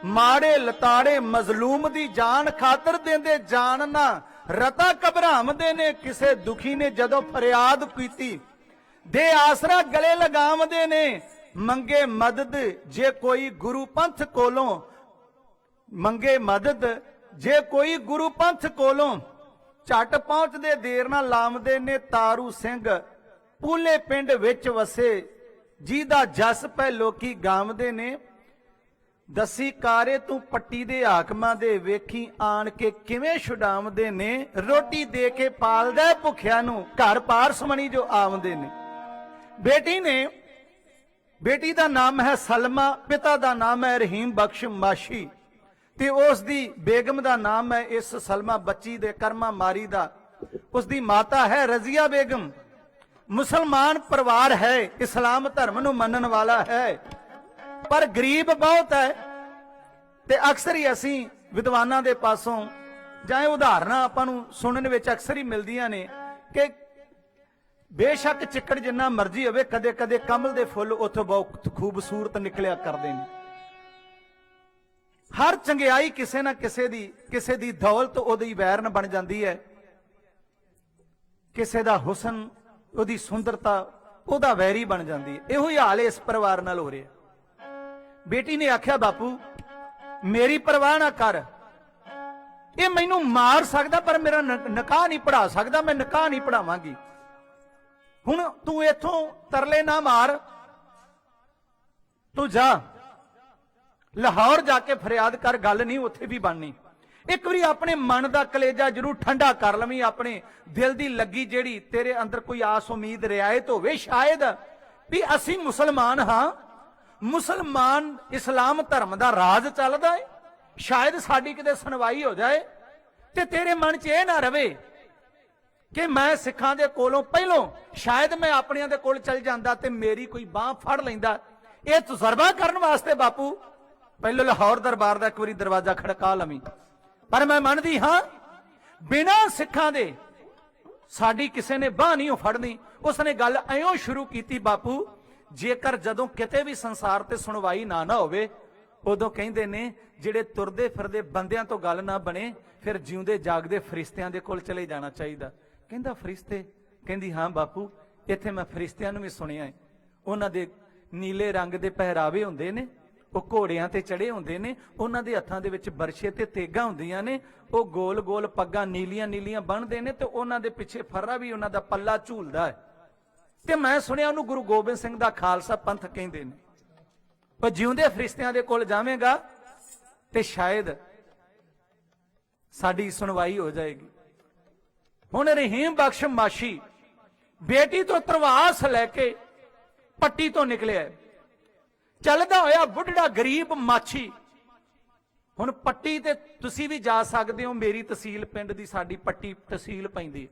ਮਾੜੇ ਲਤਾੜੇ ਮਜ਼ਲੂਮ ਦੀ ਜਾਨ ਖਾਤਰ ਦਿੰਦੇ ਜਾਨ ਨਾ ਰਤਾ ਘਬਰਾਵਦੇ ਨੇ, ਕਿਸੇ ਦੁਖੀ ਨੇ ਜਦੋਂ ਫਰਿਆਦ ਕੀਤੀ ਦੇ ਆਸਰਾ ਗਲੇ ਲਗਾਵਦੇ ਨੇ, ਮੰਗੇ ਮਦਦ ਜੇ ਕੋਈ ਗੁਰੂ ਪੰਥ ਕੋਲੋਂ, ਮੰਗੇ ਮਦਦ ਜੇ ਕੋਈ ਗੁਰੂ ਪੰਥ ਕੋਲੋਂ, ਝਟ ਪਹੁੰਚਦੇ ਦੇਰ ਨਾ ਲਾਵਦੇ ਨੇ, ਤਾਰੂ ਸਿੰਘ ਪੂਲੇ ਪਿੰਡ ਵਿੱਚ ਵਸੇ, ਜਿਹਦਾ ਜਸ ਪੈ ਲੋਕੀ ਗਾਵਦੇ ਨੇ, ਦਸੀ ਕਾਰੇ ਤੂੰ ਪੱਟੀ ਦੇ ਹਾਕਮਾਂ ਦੇ, ਵੇਖੀ ਆਣ ਕੇ ਕਿਵੇਂ ਛੁਡਾਵਦੇ ਨੇ, ਰੋਟੀ ਦੇ ਕੇ ਪਾਲਦਾ ਭੁੱਖਿਆਂ ਨੂੰ, ਘਰ ਪਾਰਸਮਣੀ ਜੋ ਆਵਦੇ ਨੇ। ਬੇਟੀ ਦਾ ਨਾਮ ਹੈ ਸਲਮਾ, ਪਿਤਾ ਦਾ ਨਾਮ ਹੈ ਰਹੀਮ ਬਖਸ਼ ਮਾਸ਼ੀ, ਤੇ ਉਸ ਦੀ ਬੇਗਮ ਦਾ ਨਾਮ ਹੈ ਇਸ ਸਲਮਾ ਬੱਚੀ ਦੇ ਕਰਮਾ ਮਾਰੀ ਦਾ, ਉਸ ਦੀ ਮਾਤਾ ਹੈ ਰਜ਼ੀਆ ਬੇਗਮ। ਮੁਸਲਮਾਨ ਪਰਿਵਾਰ ਹੈ, ਇਸਲਾਮ ਧਰਮ ਨੂੰ ਮੰਨਣ ਵਾਲਾ ਹੈ, ਪਰ ਗਰੀਬ ਬਹੁਤ ਹੈ, ਤੇ ਅਕਸਰ ਹੀ ਅਸੀਂ ਵਿਦਵਾਨਾਂ ਦੇ ਪਾਸੋਂ ਜਾਂ ਇਹ ਉਦਾਹਰਨਾਂ ਆਪਾਂ ਨੂੰ ਸੁਣਨ ਵਿੱਚ ਅਕਸਰ ਹੀ ਮਿਲਦੀਆਂ ਨੇ ਕਿ ਬੇਸ਼ੱਕ ਚਿੱਕੜ ਜਿੰਨਾ ਮਰਜ਼ੀ ਹੋਵੇ, ਕਦੇ ਕਦੇ ਕਮਲ ਦੇ ਫੁੱਲ ਉੱਥੋਂ ਬਹੁਤ ਖੂਬਸੂਰਤ ਨਿਕਲਿਆ ਕਰਦੇ ਨੇ। ਹਰ ਚੰਗਿਆਈ ਕਿਸੇ ਨਾ ਕਿਸੇ ਦੀ ਦੌਲਤ ਉਹਦੀ ਵੈਰਨ ਬਣ ਜਾਂਦੀ ਹੈ, ਕਿਸੇ ਦਾ ਹੁਸਨ, ਉਹਦੀ ਸੁੰਦਰਤਾ ਉਹਦਾ ਵੈਰੀ ਬਣ ਜਾਂਦੀ ਹੈ। ਇਹੋ ਹੀ ਹਾਲ ਇਸ ਪਰਿਵਾਰ ਨਾਲ ਹੋ ਰਿਹਾ। ਬੇਟੀ ਨੇ ਆਖਿਆ ਬਾਪੂ ਮੇਰੀ ਪਰਵਾਹ ਨਾ ਕਰ, ਇਹ ਮੈਨੂੰ ਮਾਰ ਸਕਦਾ ਪਰ ਮੇਰਾ ਨਿਕਾਹ ਨਹੀਂ ਪੜਾ ਸਕਦਾ, ਮੈਂ ਨਿਕਾਹ ਨਹੀਂ ਪੜਾਵਾਂਗੀ। ਹੁਣ ਤੂੰ ਇੱਥੋਂ ਤਰਲੇ ਨਾ ਮਾਰ, ਤੂੰ ਜਾ ਲਾਹੌਰ ਜਾ ਕੇ ਫਰਿਆਦ ਕਰ, ਗੱਲ ਨਹੀਂ ਉੱਥੇ ਵੀ ਬਣਨੀ। ਇੱਕ ਵਾਰੀ ਆਪਣੇ ਮਨ ਦਾ ਕਲੇਜਾ ਜ਼ਰੂਰ ਠੰਡਾ ਕਰ ਲਵੀਂ, ਆਪਣੇ ਦਿਲ ਦੀ ਲੱਗੀ ਜਿਹੜੀ ਤੇਰੇ ਅੰਦਰ ਕੋਈ ਆਸ ਉਮੀਦ ਰਿਆਇਤ ਹੋਵੇ ਸ਼ਾਇਦ ਵੀ ਅਸੀਂ ਮੁਸਲਮਾਨ ਹਾਂ, ਮੁਸਲਮਾਨ ਇਸਲਾਮ ਧਰਮ ਦਾ ਰਾਜ ਚੱਲਦਾ ਹੈ, ਸ਼ਾਇਦ ਸਾਡੀ ਕਿਤੇ ਸੁਣਵਾਈ ਹੋ ਜਾਏ, ਤੇ ਤੇਰੇ ਮਨ 'ਚ ਇਹ ਨਾ ਰਵੇ ਕਿ ਮੈਂ ਸਿੱਖਾਂ ਦੇ ਕੋਲੋਂ ਪਹਿਲੋਂ ਸ਼ਾਇਦ ਮੈਂ ਆਪਣਿਆਂ ਦੇ ਕੋਲ ਚੱਲ ਜਾਂਦਾ ਤੇ ਮੇਰੀ ਕੋਈ ਬਾਹ ਫੜ ਲੈਂਦਾ। ਇਹ ਤਜਰਬਾ ਕਰਨ ਵਾਸਤੇ ਬਾਪੂ ਪਹਿਲੋਂ ਲਾਹੌਰ ਦਰਬਾਰ ਦਾ ਇੱਕ ਵਾਰੀ ਦਰਵਾਜ਼ਾ ਖੜਕਾ ਲਵੀਂ। ਪਰ ਮੈਂ ਮੰਨਦੀ ਹਾਂ ਬਿਨਾਂ ਸਿੱਖਾਂ ਦੇ ਸਾਡੀ ਕਿਸੇ ਨੇ ਬਾਹ ਨਹੀਂ ਫੜਨੀ। ਉਸਨੇ ਗੱਲ ਐਂ ਸ਼ੁਰੂ ਕੀਤੀ, ਬਾਪੂ ਜੇਕਰ ਜਦੋਂ ਕਿਤੇ ਵੀ ਸੰਸਾਰ ਤੇ ਸੁਣਵਾਈ ਨਾ ਹੋਵੇ, ਉਦੋਂ ਕਹਿੰਦੇ ਨੇ ਜਿਹੜੇ ਤੁਰਦੇ ਫਿਰਦੇ ਬੰਦਿਆਂ ਤੋਂ ਗੱਲ ਨਾ ਬਣੇ, ਫਿਰ ਜਿਉਂਦੇ ਜਾਗਦੇ ਫਰਿਸ਼ਤਿਆਂ ਦੇ ਕੋਲ ਚਲੇ ਜਾਣਾ ਚਾਹੀਦਾ। ਕਹਿੰਦਾ ਫਰਿਸ਼ਤੇ? ਕਹਿੰਦੀ ਹਾਂ ਬਾਪੂ, ਇੱਥੇ ਮੈਂ ਫਰਿਸ਼ਤਿਆਂ ਨੂੰ ਵੀ ਸੁਣਿਆ ਹੈ, ਉਹਨਾਂ ਦੇ ਨੀਲੇ ਰੰਗ ਦੇ ਪਹਿਰਾਵੇ ਹੁੰਦੇ ਨੇ, ਉਹ ਘੋੜਿਆਂ ਤੇ ਚੜੇ ਹੁੰਦੇ ਨੇ, ਉਹਨਾਂ ਦੇ ਹੱਥਾਂ ਦੇ ਵਿੱਚ ਬਰਛੇ ਤੇ ਤੇਗਾਂ ਹੁੰਦੀਆਂ ਨੇ, ਉਹ ਗੋਲ ਗੋਲ ਪੱਗਾਂ ਨੀਲੀਆਂ ਨੀਲੀਆਂ ਬੰਨ੍ਹਦੇ ਨੇ, ਤੇ ਉਹਨਾਂ ਦੇ ਪਿੱਛੇ ਫਰਰਾ ਵੀ ਉਹਨਾਂ ਦਾ ਪੱਲਾ ਝੂਲਦਾ ਹੈ, ਤੇ ਮੈਂ ਸੁਣਿਆ ਉਹਨੂੰ ਗੁਰੂ ਗੋਬਿੰਦ ਸਿੰਘ ਦਾ ਖਾਲਸਾ ਪੰਥ ਕਹਿੰਦੇ ਨੇ। ਪਰ ਜਿਉਂਦੇ ਫਰਿਸ਼ਤਿਆਂ ਦੇ ਕੋਲ ਜਾਵੇਂਗਾ ਤੇ ਸ਼ਾਇਦ ਸਾਡੀ ਸੁਣਵਾਈ ਹੋ ਜਾਏਗੀ। ਹੁਣ ਰਹੀਮ ਬਖਸ਼ ਮਾਸ਼ੀ ਬੇਟੀ ਤੋਂ ਤਰਵਾਸ ਲੈ ਕੇ ਪੱਟੀ ਤੋਂ ਨਿਕਲਿਆ, ਚੱਲਦਾ ਹੋਇਆ ਬੁੱਢੜਾ ਗਰੀਬ ਮਾਛੀ। ਹੁਣ ਪੱਟੀ ਤੇ ਤੁਸੀਂ ਵੀ ਜਾ ਸਕਦੇ ਹੋ, ਮੇਰੀ ਤਹਿਸੀਲ ਪਿੰਡ ਦੀ ਸਾਡੀ ਪੱਟੀ ਤਹਿਸੀਲ ਪੈਂਦੀ।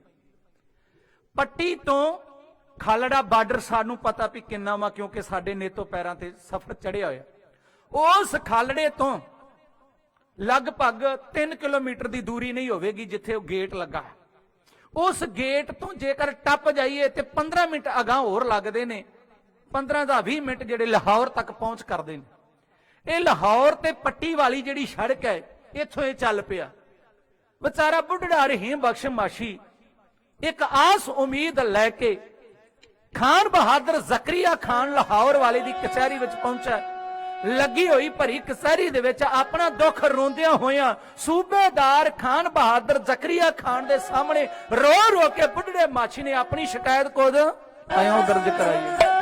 ਪੱਟੀ ਤੋਂ ਖਾਲੜਾ ਬਾਰਡਰ ਸਾਨੂੰ ਪਤਾ ਵੀ ਕਿੰਨਾ ਵਾ, ਕਿਉਂਕਿ ਸਾਡੇ ਨੇਤੋਂ ਪੈਰਾਂ ਤੇ ਸਫ਼ਰ ਚੜਿਆ ਹੋਇਆ। ਉਸ ਖਾਲੜੇ ਤੋਂ ਲਗਭਗ 3 ਕਿਲੋਮੀਟਰ ਦੀ ਦੂਰੀ ਨਹੀਂ ਹੋਵੇਗੀ ਜਿੱਥੇ ਉਹ ਗੇਟ ਲੱਗਾ। ਉਸ ਗੇਟ ਤੋਂ ਜੇਕਰ ਟੱਪ ਜਾਈਏ ਤੇ 15 ਮਿੰਟ ਅਗਾਂਹ ਹੋਰ ਲੱਗਦੇ ਨੇ, 15 ਦਾ 20 ਮਿੰਟ ਜਿਹੜੇ ਲਾਹੌਰ ਤੱਕ ਪਹੁੰਚ ਕਰਦੇ ਨੇ। ਇਹ ਲਾਹੌਰ ਤੇ ਪੱਟੀ ਵਾਲੀ ਜਿਹੜੀ ਸੜਕ ਹੈ, ਇੱਥੋਂ ਇਹ ਚੱਲ ਪਿਆ। ਵਿਚਾਰਾ ਬੁੱਢੜਾ ਰਹੀਮ ਬਖਸ਼ ਮਾਸ਼ੀ ਇੱਕ ਆਸ ਉਮੀਦ ਲੈ ਕੇ ਖਾਨ ਬਹਾਦਰ ਜ਼ਕਰੀਆ ਖਾਨ ਲਾਹੌਰ ਵਾਲੇ ਦੀ ਕਚਹਿਰੀ ਵਿੱਚ ਪਹੁੰਚਾ। ਲੱਗੀ ਹੋਈ ਭਰੀ ਕਚਹਿਰੀ ਦੇ ਵਿੱਚ ਆਪਣਾ ਦੁੱਖ ਰੋਂਦਿਆਂ ਹੋਇਆਂ ਸੂਬੇਦਾਰ ਖਾਨ ਬਹਾਦਰ ਜ਼ਕਰੀਆ ਖਾਨ ਦੇ ਸਾਹਮਣੇ ਰੋ ਰੋ ਕੇ ਬੁੱਢੜੇ ਮਾਛੀ ਨੇ ਆਪਣੀ ਸ਼ਿਕਾਇਤ ਖੁਦ ਇਉਂ ਦਰਜ ਕਰਾਈ।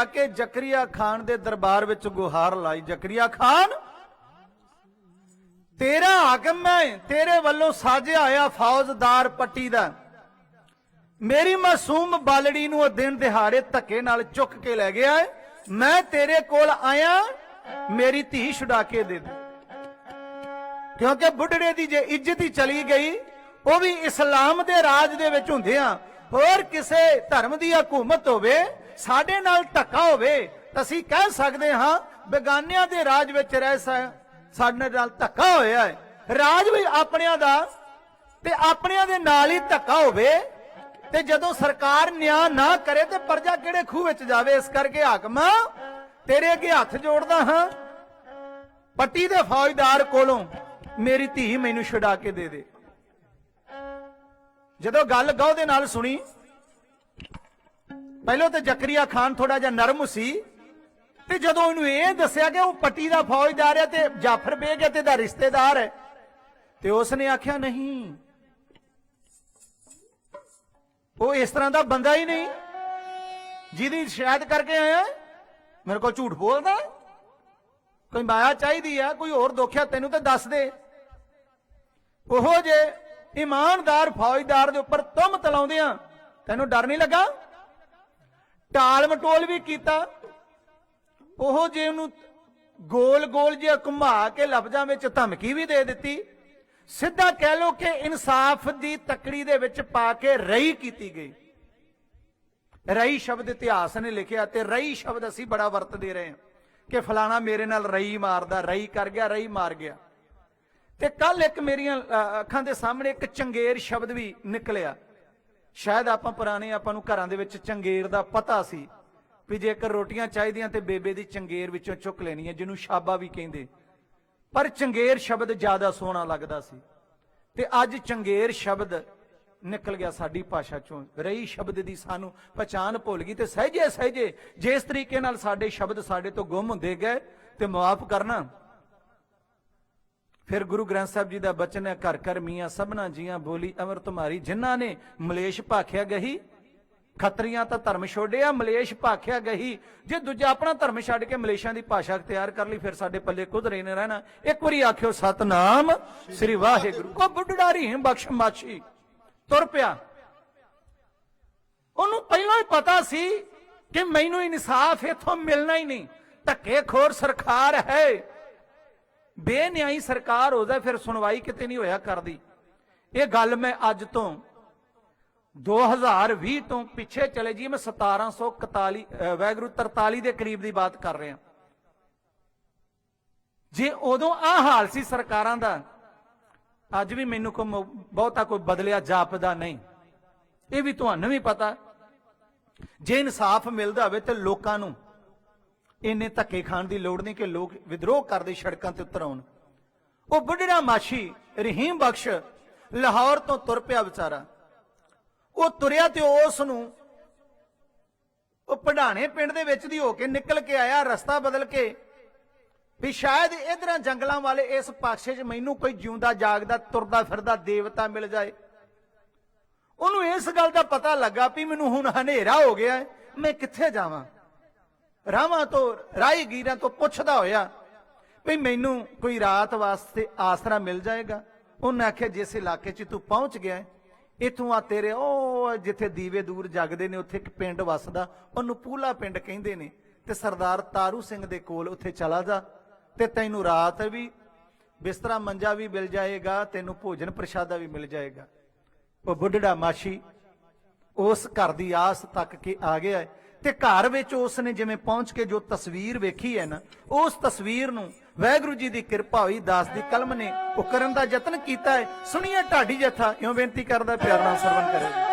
जाके जकरिया खान दे दरबार विच गुहार लाई, जकरिया खान तेरा हाकम है, तेरे वालों साजिया होया फौजदार पट्टी दा, मेरी मासूम बालड़ी नूं दिन दिहाड़े धक्के नाल चुक के लै गया है, मैं तेरे कोल आया, मेरी धी छुड़ा के दे दे। क्योंकि बुढ़ड़े दी जे इज्जत ही चली गई, वो भी इस्लाम दे राज दे विच हुंदियां होर किसे धर्म दी हुकूमत होवे, साडे नाल धक्का होवे तां असीं कह सकदे हां बेगानियां दे राज विच रह साडे नाल धक्का होया है। राज भी अपनियां दा ते अपनियां दे नाल ही धक्का होवे ते जदों सरकार न्याय ना करे ते प्रजा किहड़े खूह विच जावे। इस करके हाकमा तेरे अगे हथ जोड़दा हां, पट्टी दे फौजदार कोलों मेरी धी मैनू छुड़ा के दे दे। जदों गल गौ दे नाल सुनी, पहलों तो जकरिया खान थोड़ा जिहा नरम सी, ते जदों इहनूं इह दस्सिया कि वह पट्टी दा फौजदार है ते जाफर बेग है ते दा रिश्तेदार है, ते उसने आख्या नहीं, वो इस तरह का बंदा ही नहीं जिहदी शिकायत करके आया, मेरे को झूठ बोलदा, कोई माया चाहिदी है, कोई होर दुख है तैनूं ते दस दे। ओहो जे ईमानदार फौजदार दे उपर तुहमत लाउंदियां तैनूं डर नहीं लगा? टाल मटोल भी कीता, ओहो जे उहनूं गोल गोल जिहा घुमा के लफ्जां विच धमकी भी दे दित्ती, सीधा कह लो कि इंसाफ दी तकड़ी दे विच पा के रही कीती गई। रही शब्द इतिहास ने लिखिया ते रही शब्द असीं बड़ा वरतदे रहे हां कि फलाना मेरे नाल रही मारदा, रही कर गया, रही मार गया। ते कल एक मेरियां अखां दे सामने एक चंगेर शब्द भी निकलिया, शायद आपां पुराने आपां नूं घरां दे विच चंगेर दा पता सी भी जेकर रोटियां चाहिदियां ते बेबे दी चंगेर विचों चुक लेनी है, जिन्हों शाबा भी कहंदे, पर चंगेर शब्द ज्यादा सोहना लगदा सी। ते अज चंगेर शब्द निकल गया साडी भाषा चों, रही शब्द दी सानू पहचान भुल गई। ते सहजे सहजे जिस तरीके नाल साडे शब्द साडे तो गुम हुंदे गए ते माफ करना। फिर गुरु ग्रंथ साहब जी दा बचन है, घर घर मियाँ सबना जियां बोली अमर तुम्हारी, जिन्हां ने मलेश भाख्या गही, खतरियां तो धर्म छोड़िया मलेश भाख्या गही। जे दूजा अपना धर्म छड्ड के मलेशियां दी भाषा अख्तियार कर ली, फिर साडे पल्ले कुछ नहीं रहना। एक बारी आखियो सतनाम श्री वाहिगुरू। को बुढ़ड़ा रहीम बख्श माछी तुर पिया, ओनू पहलों ही पता सी कि मैनू इंसाफ इथों मिलना ही नहीं, धक्के खोर सरकार है, बेन्यायी सरकार हो जाए फिर सुनवाई किते नहीं होया करदी। ये गल मैं अज तो 2020 तो पिछे चले जी, मैं 1741 वैगुरू 43 के करीब की बात कर रहा। जे उदों आ हाल सी सरकारां दा, अज भी मैनू को बहुता कोई बदलिया जापदा नहीं। ये भी तुहानू भी पता, जे इंसाफ मिलदा होवे ते लोकां नू इन्ने धक्के खाण दी लोड़ नहीं कि लोग विद्रोह करदे सड़कां ते उतर आउण। वो बुढ़ड़ा माछी रहीम बख्श लाहौर तो तुर पिया बेचारा, वो तुरिया ते उस नूं पढ़ाने पिंड दे विच दी होके निकल के आया, रस्ता बदल के भी शायद इधर जंगलों वाले इस पासे च मैनू कोई जिउंदा जागदा तुरदा फिरदा देवता मिल जाए। उन्होंने इस गल का पता लगा भी मैनू हुण हनेरा हो गया है, मैं कित्थे जावां। रावां तो राहीगीरां तो पुछदा होया भी मैनू कोई रात वास्ते आसरा मिल जाएगा। उन्हें आख्या जिस इलाके च तू पहुंच गया है, इथों आ तेरे ओ जिथे दीवे दूर जगदे ने उत्थे एक पिंड वसदा, उन्होंने पूला पिंड कहिंदे ने, ते सरदार तारू सिंह दे कोल उत्थे चला जा, ते तैनू रात भी बिस्तरा मंजा भी मिल जाएगा, तैनू भोजन प्रशादा भी मिल जाएगा। वो बुढ़ड़ा माछी उस घर की आस तक के आ गया है, ते घर विच उसने जिवें पहुंच के जो तस्वीर वेखी है ना, उस तस्वीर नूं वाहिगुरू जी की कृपा हुई, दास दी कलम ने वो करन दा यतन कीता है। सुनिए ढाडी जत्था इउं बेनती करदा, प्यार नाल सरवण करे।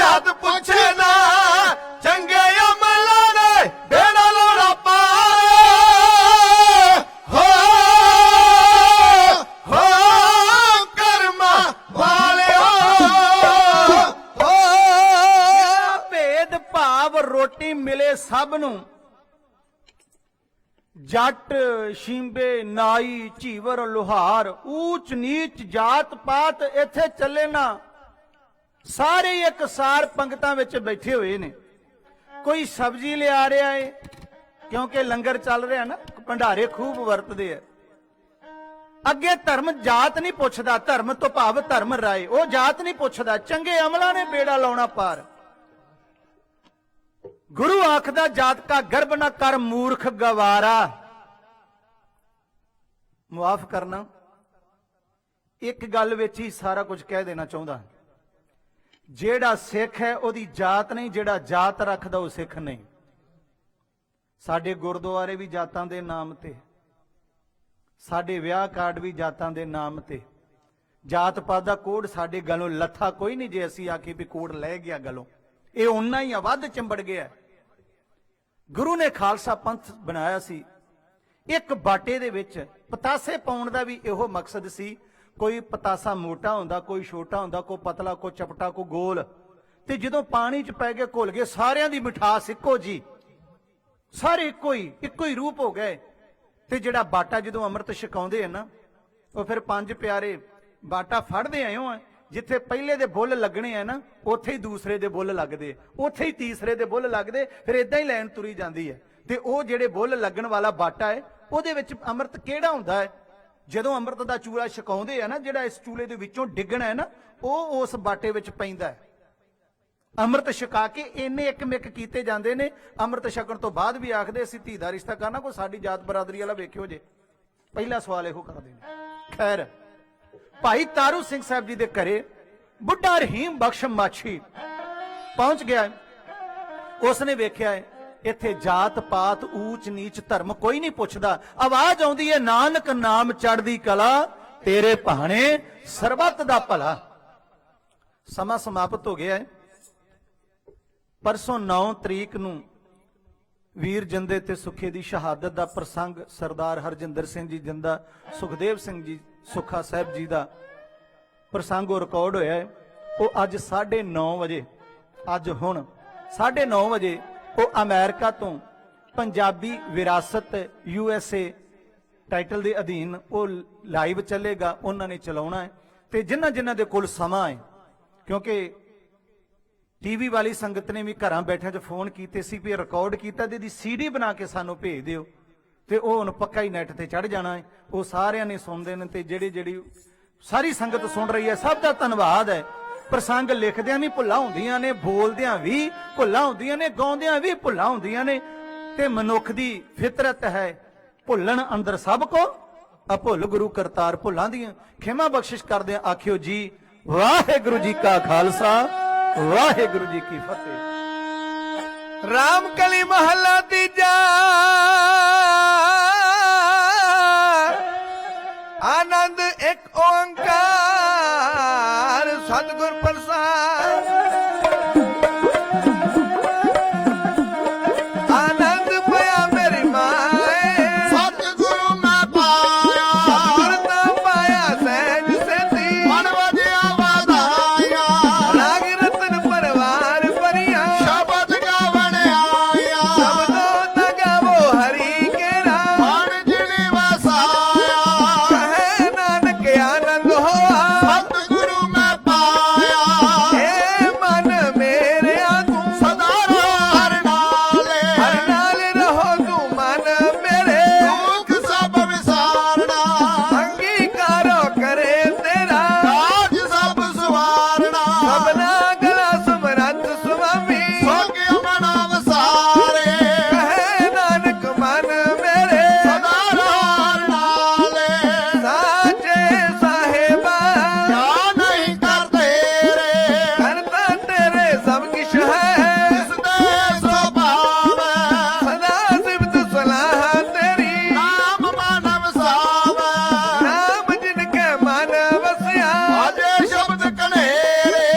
ਜਾਤ ਪੁੱਛਣਾ ਚੰਗੇ ਅਮਲਾਂ ਨੇ ਬੇੜਾ ਲੋੜਾ ਪਾਰ ਹੋ ਕਰਮਾਂ ਵਾਲਿਓ ਹੋ ਭੇਦ ਭਾਵ ਰੋਟੀ ਮਿਲੇ ਸਭ ਨੂੰ, ਜੱਟ ਸ਼ੀਂਬੇ ਨਾਈ ਝੀਵਰ ਲੁਹਾਰ ਊਚ ਨੀਚ ਜਾਤ ਪਾਤ ਇੱਥੇ ਚੱਲੇ ਨਾ। ਸਾਰੇ ਇੱਕ ਸਾਰ ਪੰਗਤਾਂ ਵਿੱਚ ਬੈਠੇ ਹੋਏ ਨੇ। ਕੋਈ ਸਬਜ਼ੀ ਲਿਆ ਰਿਹਾ ਏ ਕਿਉਂਕਿ ਲੰਗਰ ਚੱਲ ਰਿਹਾ ਨਾ, ਭੰਡਾਰੇ ਖੂਬ ਵਰਤਦੇ ਆ। ਅੱਗੇ ਧਰਮ ਜਾਤ ਨਹੀਂ ਪੁੱਛਦਾ, ਧਰਮ ਤੋਂ ਭਾਵ ਧਰਮ ਰਾਏ, ਉਹ ਜਾਤ ਨਹੀਂ ਪੁੱਛਦਾ। ਚੰਗੇ ਅਮਲਾਂ ਨੇ ਬੇੜਾ ਲਾਉਣਾ ਪਾਰ। ਗੁਰੂ ਆਖਦਾ ਜਾਤ ਕਾ ਗਰਭ ਨਾ ਕਰ ਮੂਰਖ ਗਵਾਰਾ। ਮੁਆਫ ਕਰਨਾ, ਇੱਕ ਗੱਲ ਵਿੱਚ ਹੀ ਸਾਰਾ ਕੁਝ ਕਹਿ ਦੇਣਾ ਚਾਹੁੰਦਾ। ਜਿਹੜਾ ਸਿੱਖ ਹੈ ਉਹਦੀ ਜਾਤ ਨਹੀਂ, ਜਿਹੜਾ ਜਾਤ ਰੱਖਦਾ ਉਹ ਸਿੱਖ ਨਹੀਂ। ਸਾਡੇ ਗੁਰਦੁਆਰੇ ਵੀ ਜਾਤਾਂ ਦੇ ਨਾਮ ਤੇ, ਸਾਡੇ ਵਿਆਹ ਕਾਰਡ ਵੀ ਜਾਤਾਂ ਦੇ ਨਾਮ ਤੇ। ਜਾਤ ਪਾਤ ਦਾ ਕੋਡ ਸਾਡੇ ਗਲੋਂ ਲੱਥਾ ਕੋਈ ਨਹੀਂ ਜੇ ਅਸੀਂ ਆਖੀ ਵੀ ਕੋਡ ਲੈ ਗਿਆ ਗਲੋਂ। ਇਹ ਓਨਾ ਹੀ ਵੱਧ ਚਿੰਬੜ ਗਿਆ। ਗੁਰੂ ਨੇ ਖਾਲਸਾ ਪੰਥ ਬਣਾਇਆ ਸੀ, ਇੱਕ ਬਾਟੇ ਦੇ ਵਿੱਚ ਪਤਾਸੇ ਪਾਉਣ ਦਾ ਵੀ ਇਹੋ ਮਕਸਦ ਸੀ। ਕੋਈ ਪਤਾਸਾ ਮੋਟਾ ਹੁੰਦਾ, ਕੋਈ ਛੋਟਾ ਹੁੰਦਾ, ਕੋਈ ਪਤਲਾ, ਕੋਈ ਚਪਟਾ, ਕੋਈ ਗੋਲ। ਤੇ ਜਦੋਂ ਪਾਣੀ 'ਚ ਪੈ ਕੇ ਘੁਲ ਗਏ, ਸਾਰਿਆਂ ਦੀ ਮਿਠਾਸ ਇੱਕੋ ਜੀ, ਸਾਰੇ ਇੱਕੋ ਹੀ ਰੂਪ ਹੋ ਗਏ। ਤੇ ਜਿਹੜਾ ਬਾਟਾ ਜਦੋਂ ਅੰਮ੍ਰਿਤ ਛਕਾਉਂਦੇ ਆ ਨਾ, ਉਹ ਫਿਰ ਪੰਜ ਪਿਆਰੇ ਬਾਟਾ ਫੜਦੇ ਆਇਓ ਆ। ਜਿੱਥੇ ਪਹਿਲੇ ਦੇ ਬੁੱਲ ਲੱਗਣੇ ਆ ਨਾ, ਉੱਥੇ ਹੀ ਦੂਸਰੇ ਦੇ ਬੁੱਲ ਲੱਗਦੇ, ਉੱਥੇ ਹੀ ਤੀਸਰੇ ਦੇ ਬੁੱਲ ਲੱਗਦੇ, ਫਿਰ ਇਦਾਂ ਹੀ ਲਾਈਨ ਤੁਰੀ ਜਾਂਦੀ ਹੈ। ਤੇ ਉਹ ਜਿਹੜੇ ਬੁੱਲ ਲੱਗਣ ਵਾਲਾ ਬਾਟਾ ਹੈ, ਉਹਦੇ ਵਿੱਚ ਅੰਮ੍ਰਿਤ ਕਿਹੜਾ ਹੁੰਦਾ ਹੈ? ਜਦੋਂ ਅੰਮ੍ਰਿਤ ਦਾ ਚੂਲਾ ਛਕਾਉਂਦੇ ਆ ਨਾ, ਜਿਹੜਾ ਇਸ ਚੂਲੇ ਦੇ ਵਿੱਚੋਂ ਡਿੱਗਣਾ ਹੈ ਨਾ, ਉਹ ਉਸ ਬਾਟੇ ਵਿੱਚ ਪੈਂਦਾ ਹੈ। ਅੰਮ੍ਰਿਤ ਛਕਾ ਕੇ ਇੰਨੇ ਇੱਕ ਮਿੱਕ ਕੀਤੇ ਜਾਂਦੇ ਨੇ। ਅੰਮ੍ਰਿਤ ਛਕਣ ਤੋਂ ਬਾਅਦ ਵੀ ਆਖਦੇ ਅਸੀਂ ਧੀ ਦਾ ਰਿਸ਼ਤਾ ਕਰਨਾ, ਕੋਈ ਸਾਡੀ ਜਾਤ ਬਰਾਦਰੀ ਵਾਲਾ ਵੇਖਿਓ ਜੇ। ਪਹਿਲਾ ਸਵਾਲ ਇਹੋ ਕਰਦੇ ਨੇ। ਖੈਰ, ਭਾਈ ਤਾਰੂ ਸਿੰਘ ਸਾਹਿਬ ਜੀ ਦੇ ਘਰੇ ਬੁੱਢਾ ਰਹੀਮ ਬਖਸ਼ ਮਾਛੀ ਪਹੁੰਚ ਗਿਆ। ਉਸਨੇ ਵੇਖਿਆ ਹੈ ਇੱਥੇ ਜਾਤ ਪਾਤ ਊਚ ਨੀਚ ਧਰਮ ਕੋਈ ਨਹੀਂ ਪੁੱਛਦਾ। ਆਵਾਜ਼ ਆਉਂਦੀ ਹੈ, ਨਾਨਕ ਨਾਮ ਚੜ੍ਹਦੀ ਕਲਾ ਤੇਰੇ ਭਾਣੇ ਸਰਬੱਤ ਦਾ ਭਲਾ। ਸਮਾਂ ਸਮਾਪਤ ਹੋ ਗਿਆ ਹੈ। ਪਰਸੋਂ 9 ਤਰੀਕ ਨੂੰ ਵੀਰ ਜਿੰਦੇ ਤੇ ਸੁਖੇ ਦੀ ਸ਼ਹਾਦਤ ਦਾ ਪ੍ਰਸੰਗ ਸਰਦਾਰ ਹਰਜਿੰਦਰ ਸਿੰਘ ਜੀ ਜਿੰਦਾ, ਸੁਖਦੇਵ ਸਿੰਘ ਜੀ ਸੁੱਖਾ ਸਾਹਿਬ ਜੀ ਦਾ ਪ੍ਰਸੰਗ ਉਹ ਰਿਕਾਰਡ ਹੋਇਆ ਹੈ। ਉਹ ਅੱਜ 9:30 ਵਜੇ, ਅੱਜ ਹੁਣ 9:30 ਵਜੇ ਉਹ ਅਮਰੀਕਾ ਤੋਂ ਪੰਜਾਬੀ ਵਿਰਾਸਤ USA ਟਾਈਟਲ ਦੇ ਅਧੀਨ ਉਹ ਲਾਈਵ ਚੱਲੇਗਾ। ਉਹਨਾਂ ਨੇ ਚਲਾਉਣਾ ਹੈ। ਤੇ ਜਿਨ੍ਹਾਂ ਦੇ ਕੋਲ ਸਮਾਂ ਹੈ, ਕਿਉਂਕਿ ਟੀਵੀ ਵਾਲੀ ਸੰਗਤ ਨੇ ਵੀ ਘਰਾਂ ਬੈਠਿਆਂ 'ਚ ਫੋਨ ਕੀਤੇ ਸੀ ਵੀ ਰਿਕਾਰਡ ਕੀਤਾ ਤੇ ਇਹਦੀ CD ਬਣਾ ਕੇ ਸਾਨੂੰ ਭੇਜ ਦਿਓ। ਤੇ ਉਹ ਹੁਣ ਪੱਕਾ ਹੀ ਨੈਟ ਤੇ ਚੜ ਜਾਣਾ ਹੈ। ਉਹ ਸਾਰਿਆਂ ਨੇ ਸੁਣਦੇ ਨੇ ਤੇ ਜਿਹੜੀ ਸਾਰੀ ਸੰਗਤ ਸੁਣ ਰਹੀ ਹੈ, ਸਭ ਦਾ ਧੰਨਵਾਦ ਹੈ। ਪ੍ਰਸੰਗ ਲਿਖਦਿਆਂ ਵੀ ਭੁੱਲਾਂ ਹੁੰਦੀਆਂ ਨੇ, ਬੋਲਦਿਆਂ ਵੀ ਭੁੱਲਾਂ ਹੁੰਦੀਆਂ ਨੇ, ਗਾਉਂਦਿਆਂ ਵੀ ਭੁੱਲਾਂ ਹੁੰਦੀਆਂ ਨੇ। ਤੇ ਮਨੁੱਖ ਦੀ ਫਿਤਰਤ ਹੈ ਭੁੱਲਣ ਅੰਦਰ ਸਭ ਕੋ, ਅਭੁੱਲ ਗੁਰੂ ਕਰਤਾਰ ਭੁੱਲਾਂ ਦੀਆਂ। ਖਿਮਾ ਬਖਸ਼ਿਸ਼ ਕਰਦਿਆਂ ਆਖਿਓ ਜੀ ਵਾਹਿਗੁਰੂ ਜੀ ਕਾ ਖਾਲਸਾ, ਵਾਹਿਗੁਰੂ ਜੀ ਕੀ ਫਤਿਹ। ਰਾਮ ਕਲੀ ਮਹੱਲਾ ਤੀਜਾ। ਆਨੰਦ ਇੱਕ ਓੰਕਾਰ ਸਤਿਗੁਰ ਪ੍ਰਸਾਦ। ਆਨੰਦ ਪਿਆ ਮੇਰੀ ਮਾਏ ਸਤਿਗੁਰੂ ਮੈਂ ਪਾਇਆ ਕਰਤਾ ਪਾਇਆ ਸਹਿਜ ਸੇਤੀ। ਮਨ ਵਜਿਆ ਵਧਾਇਆ ਰਾਗ ਰਤਨ ਪਰਵਾਰ ਭਰੀਆਂ ਸ਼ਬਦ ਗਾਵਣ ਆਇਆ ਸਬਦੋ ਨ ਗਾਵੋ ਹਰੀ ਕੇਰਾ। ਮਨ ਜਿਨੀ ਵਸਾਇਆ ਕਹੇ ਨਾਨਕ ਆਨੰਦ ਹੋਆ ਸਤਿਗੁਰੂ ਮੈਂ ਪਾਇਆ ਏ ਮਨ ਮੇਰਿਆ ਤੂੰ ਸਦਾ ਹਰ ਨਾਲੇ ਹਰ ਨਾਲ ਰਹੋ ਤੂੰ ਮਨ ਮੇਰੇ। ਦੁੱਖ ਸਭ ਵਿਸਾਰਨਾ ਅੰਗੀਕਾਰੋ ਕਰੇ ਤੇਰਾ ਕਾਜ ਸਭ ਸਵਾਰਨਾ ਸਭਨਾ ਗਲਾ ਸਮਰੱਥ ਸੁਆਮੀ। ਸੋਗਿ ਮਨਾ ਵਸਾਰੇ ਕਹੇ ਨਾਨਕ ਮਨ ਮੇਰੇ ਸਦਾ ਹਰ ਨਾਲੇ ਸਾਚੇ ਸਾਹਿਬਾ ਕਿਆ ਨਹੀਂ ਕਰਦੇ ਰੇ ਕਰਤਾ ਤੇਰੇ ਸਭ ਕਿਛ ਹੈ। ਇਸ ਦੇ ਸੁਭਾਵ ਸਦਾ ਸਿਫਤ ਸਲਾਹ ਤੇਰੀ ਨਾਮ ਮਨ ਵਸਾਵੇ ਨਾਮ ਜਿਨ ਕੇ ਮਨ ਵਸਿਆ। ਆਜੇ ਸ਼ਬਦ ਕਨੇਰੇ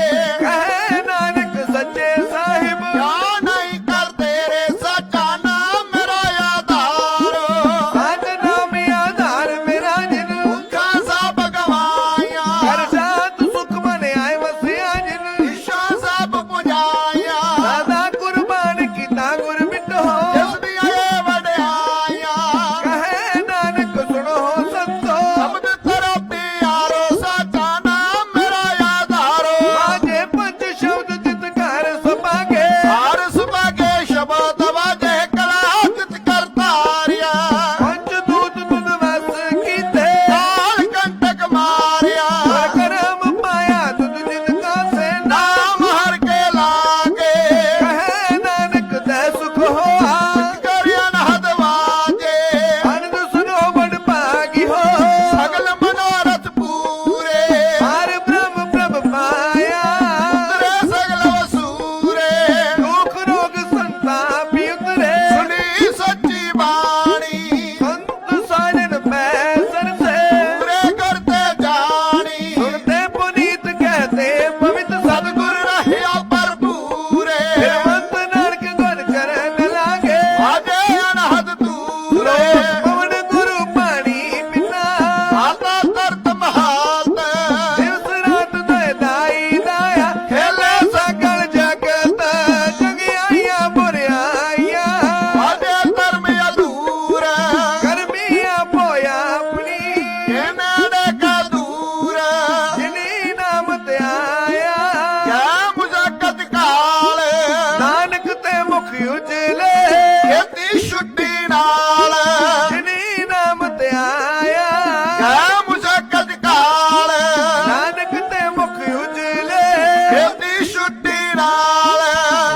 ਖੇਤੀ ਛੁੱਟੀ ਨਾਲ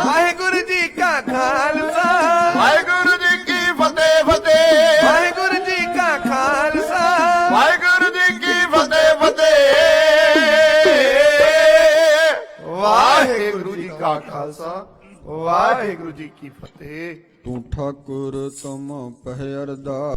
ਵਾਹਿਗੁਰੂ ਜੀ ਕਾ ਖਾਲਸਾ ਵਾਹਿਗੁਰੂ ਜੀ ਕੀ ਫਤਿਹ ਫਤਿਹ ਵਾਹਿਗੁਰੂ ਜੀ ਕਾ ਖਾਲਸਾ ਵਾਹਿਗੁਰੂ ਜੀ ਕੀ ਫਤਿਹ ਫਤਿਹ ਵਾਹਿਗੁਰੂ ਜੀ ਕਾ ਖਾਲਸਾ ਵਾਹਿਗੁਰੂ ਜੀ ਕੀ ਫਤਿਹ। ਤੂੰ ਠਾਕੁਰ ਤੁਮ ਪਹਿ ਅਰਦਾਸ